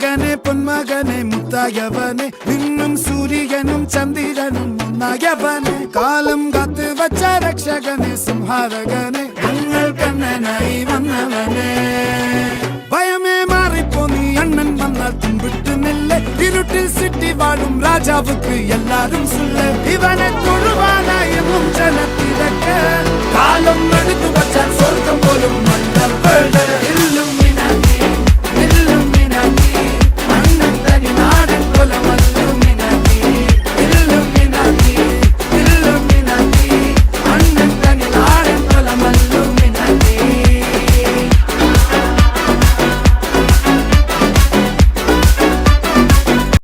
മകനെ പൊന്മകനെ മുത്തായവനെ നിന്നും സൂര്യനും ചന്ദ്രനും ഒന്നായവനെ കാലം കാത്ത് വച്ച രക്ഷകനെ സംഹാരകനെ ഞങ്ങൾ കണ്ണനായി വന്നവനെ ഭയമേ മാറിപ്പോ നീ അണ്ണൻ വന്നാൽ തുമ്പിട്ട് നില്ല ഇരുട്ടിൽ സിറ്റി വാഴും രാജാവുക്ക് എല്ലാരും സുല്ല ഇവനെ തൊഴുവാനായി എന്നും ജനത്തിരക്ക് കാലം എടുത്തു വച്ചാൽ സ്വർഗം പോലും മണ്ണ ഇല്ലും